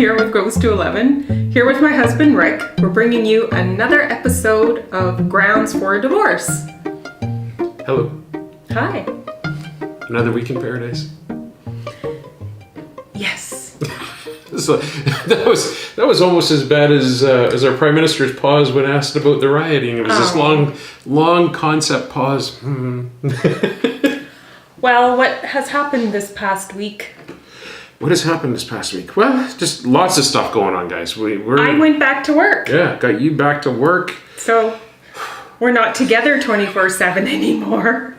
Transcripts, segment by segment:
here with Goes to 11, here with my husband Rick. We're bringing you another episode of Grounds for a Divorce. Hello. Hi. Another week in paradise. Yes. So, that was almost as bad as our Prime Minister's pause when asked about the rioting. It was this long concept pause. Well, what has happened this past week? What has happened this past week? Well, just lots of stuff going on, guys. I went back to work. Yeah, got you back to work. So we're not together 24/7 anymore.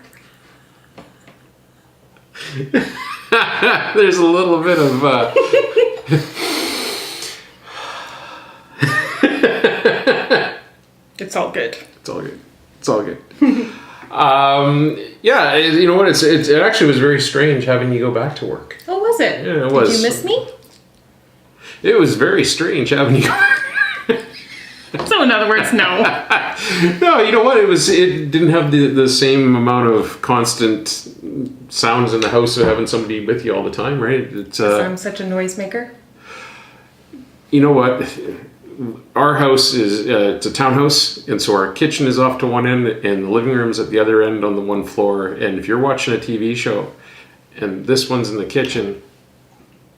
There's a little bit of... It's all good. It's all good. It's all good. Yeah, you know what? It actually was very strange having you go back to work. Oh, was it? Yeah, it was. Did you miss me? It was very strange having you. So in other words, no. No, you know what? It didn't have the same amount of constant sounds in the house of having somebody with you all the time, right? I'm such a noisemaker. You know what? Our house is it's a townhouse, and so our kitchen is off to one end, and the living room's at the other end on the one floor. And if you're watching a TV show, and this one's in the kitchen,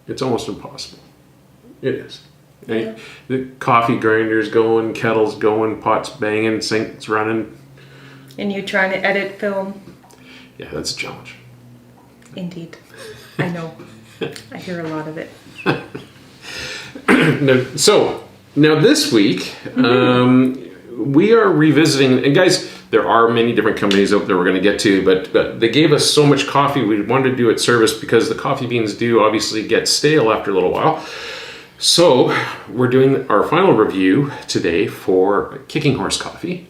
it's almost impossible. It is. Yeah. The coffee grinder's going, kettle's going, pots banging, sink's running. And you trying to edit film? Yeah, that's a challenge. Indeed. I know. I hear a lot of it. Now this week, we are revisiting, and guys, there are many different companies out there we're going to get to, but they gave us so much coffee, we wanted to do it service because the coffee beans do obviously get stale after a little while. So we're doing our final review today for Kicking Horse Coffee,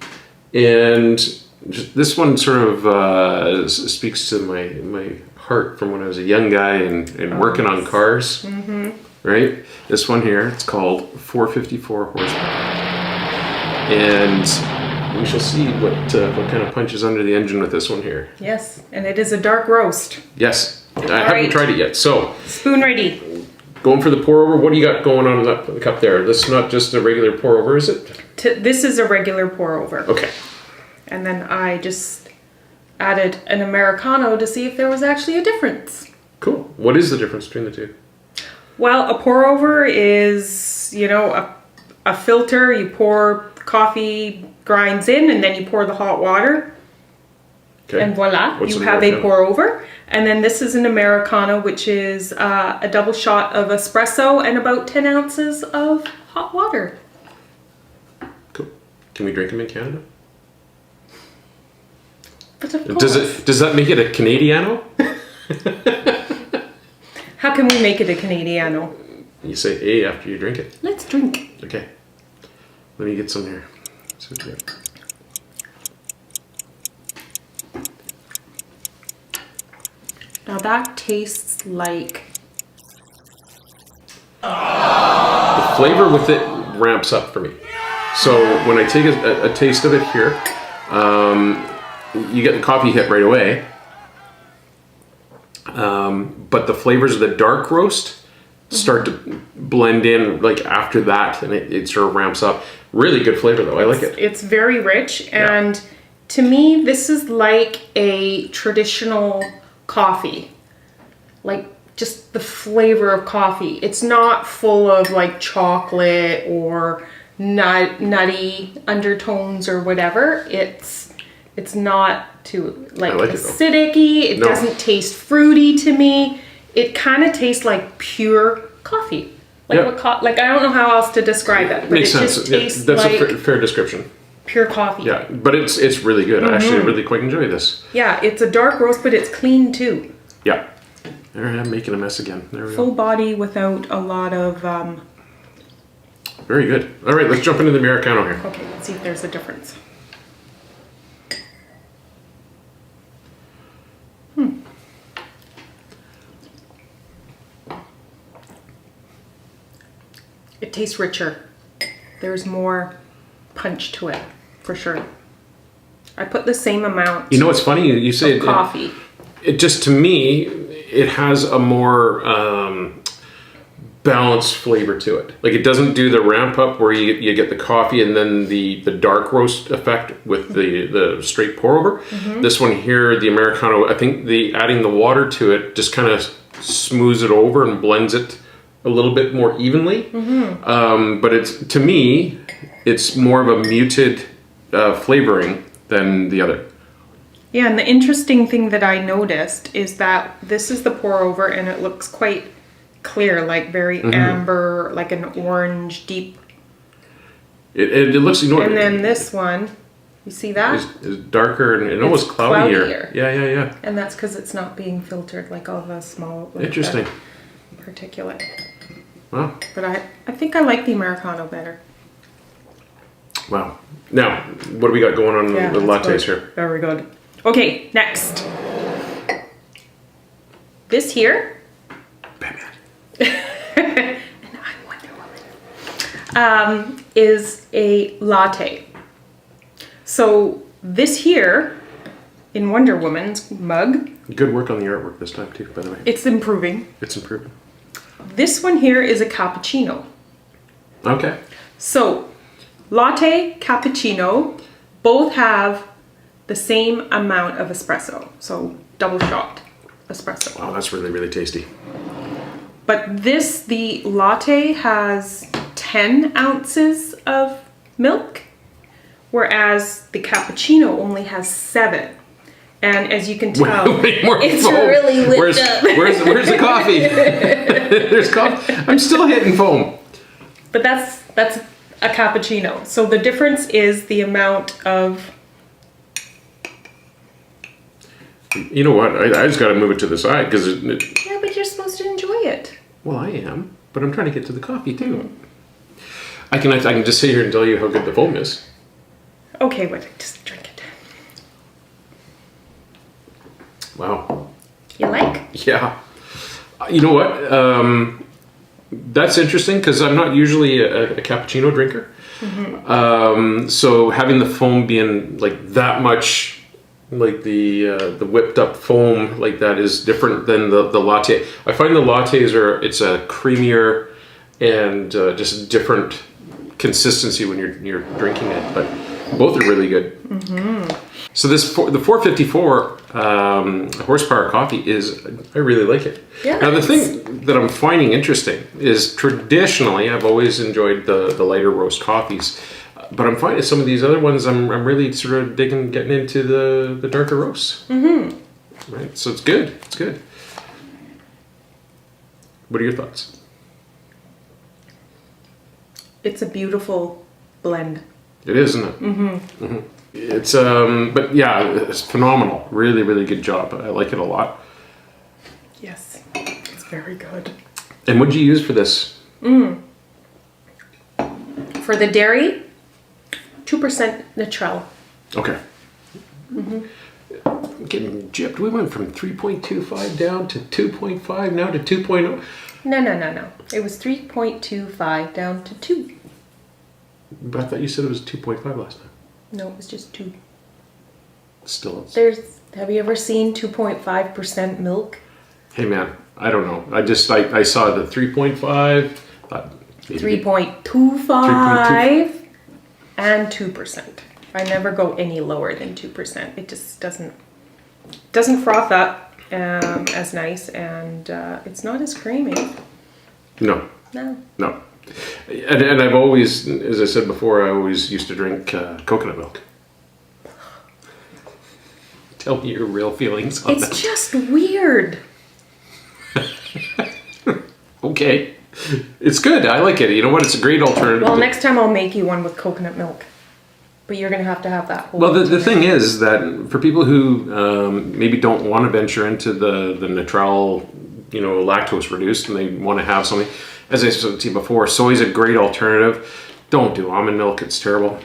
and this one sort of speaks to my heart from when I was a young guy and working on cars. Mm-hmm. Right? This one here, it's called 454 horsepower. And we shall see what kind of punches under the engine with this one here. Yes, and it is a dark roast. Yes. I haven't tried it yet. So, spoon ready. Going for the pour over. What do you got going on in that cup there? This is not just a regular pour over, is it? This is a regular pour over. Okay. And then I just added an Americano to see if there was actually a difference. Cool. What is the difference between the two? Well, a pour over is, a filter. You pour coffee grinds in and then you pour the hot water. Okay. And voila, you have a pour over. And then this is an Americano, which is a double shot of espresso and about 10 ounces of hot water. Cool. Can we drink them in Canada? But of course. Does that make it a Canadiano? How can we make it a Canadiano? You say A after you drink it. Let's drink. Okay. Let me get some here. Now that tastes like... The flavor with it ramps up for me. So when I take a taste of it here, you get the coffee hit right away. But the flavors of the dark roast start to blend in like after that, and it sort of ramps up. Really good flavor though. I like it. It's very rich, and to me this is like a traditional coffee. Like just the flavor of coffee. It's not full of like chocolate or nutty undertones or whatever. It's not too like acidic-y. It doesn't taste fruity to me. It kind of tastes like pure coffee. Like I don't know how else to describe it. But Makes sense. Just tastes that's like a fair description. Pure coffee. Yeah, but it's really good. I actually really quite enjoy this. Yeah, it's a dark roast, but it's clean too. Yeah. There I am making a mess again. There we go. Full body without a lot of... Very good. All right, let's jump into the Americano here. Okay, let's see if there's a difference. It tastes richer. There's more punch to it, for sure. I put the same amount. You know what's funny? You say coffee. It just, to me, it has a more balanced flavor to it. Like it doesn't do the ramp up where you get the coffee and then the dark roast effect with the straight pour over. This one here, the Americano, I think adding the water to it just kind of smooths it over and blends it a little bit more evenly. But to me, it's more of a muted flavoring than the other. Yeah, and the interesting thing that I noticed is that this is the pour over and it looks quite clear, like very amber, like an orange deep. It looks, you know, and then this one, you see that? Is darker and almost cloudier. Yeah. And that's because it's not being filtered like all the small, like interesting particulate. Wow. But I think I like the Americano better. Wow. Now, what do we got going on with lattes here? Very good. Okay, next. This here. Batman. And I'm Wonder Woman. Is a latte. So this here, in Wonder Woman's mug. Good work on the artwork this time too, by the way. It's improving. It's improving. This one here is a cappuccino. Okay. So, latte, cappuccino, both have the same amount of espresso. So, double shot espresso. Wow, that's really, really tasty. But the latte has 10 ounces of milk, whereas the cappuccino only has 7. And as you can tell, it's foam. really lit up. Where's the coffee? There's coffee. I'm still hitting foam. But that's a cappuccino. So the difference is the amount of... You know what? I just got to move it to the side because Yeah, but you're supposed to enjoy it. Well, I am, but I'm trying to get to the coffee too. I can just sit here and tell you how good the foam is. Okay, but just drink it. Wow. You like? Yeah. You know what? That's interesting because I'm not usually a cappuccino drinker. So having the foam being like that much, like the whipped up foam like that is different than the latte. I find the lattes it's a creamier and just different consistency when you're drinking it, but both are really good. So the 454 horsepower coffee I really like it. Yeah. Now the thing that I'm finding interesting is traditionally I've always enjoyed the lighter roast coffees, but I'm finding some of these other ones I'm really sort of getting into the darker roasts. Right, so it's good. It's good. What are your thoughts? It's a beautiful blend. It is, isn't it? It's but yeah, it's phenomenal. Really, really good job. I like it a lot. Yes, it's very good. And what did you use for this? For the dairy, 2% Natural. Okay. I'm getting gypped. We went from 3.25 down to 2.5, now to 2.0. No. It was 3.25 down to 2. But I thought you said it was 2.5 last time. No, it was just 2. Still. Have you ever seen 2.5% milk? Hey man, I don't know. I saw the 3.5. 3.25 and 2%. I never go any lower than 2%. It just doesn't froth up as nice, and it's not as creamy. No. No. And I've always, as I said before, I always used to drink coconut milk. Tell me your real feelings on that. It's just weird. Okay. It's good. I like it. You know what? It's a great alternative. Well, next time I'll make you one with coconut milk. But you're going to have that whole... Well, the thing is that for people who maybe don't want to venture into the natural, lactose reduced, and they want to have something, as I said to you before, soy is a great alternative. Don't do almond milk. It's terrible.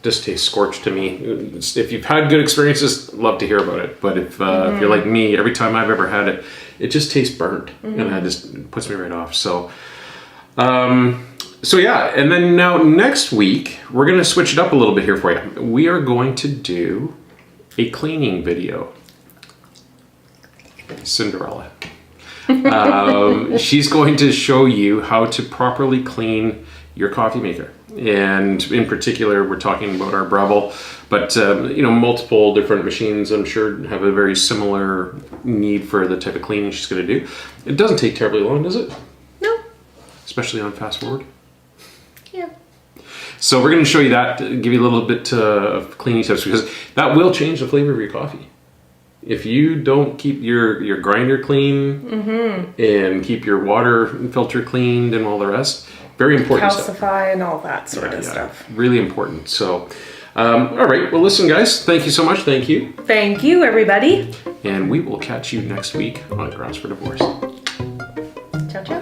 Just tastes scorched to me. If you've had good experiences, love to hear about it. But if you're like me, every time I've ever had it, it just tastes burnt, and that just puts me right off. So yeah, and then now next week, we're going to switch it up a little bit here for you. We are going to do a cleaning video. Cinderella. she's going to show you how to properly clean your coffee maker. And in particular, we're talking about our Breville, but multiple different machines, I'm sure, have a very similar need for the type of cleaning she's going to do. It doesn't take terribly long, does it? No. Especially on fast forward. Yeah. So we're going to show you that, give you a little bit of cleaning tips, because that will change the flavor of your coffee. If you don't keep your grinder clean and keep your water filter cleaned and all the rest, very important stuff. Calcify and all that sort of stuff. Really important. So, all right. Well, listen, guys, thank you so much. Thank you. Thank you, everybody. And we will catch you next week on Grounds for Divorce. Ciao, ciao.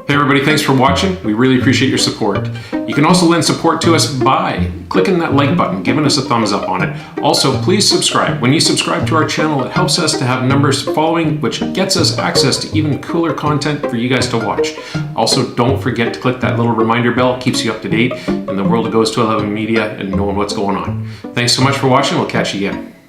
Hey everybody, thanks for watching. We really appreciate your support. You can also lend support to us by clicking that like button, giving us a thumbs up on it. Also, please subscribe. When you subscribe to our channel, it helps us to have numbers following, which gets us access to even cooler content for you guys to watch. Also, don't forget to click that little reminder bell. It keeps you up to date in the world of Goes to 11 Media and knowing what's going on. Thanks so much for watching. We'll catch you again.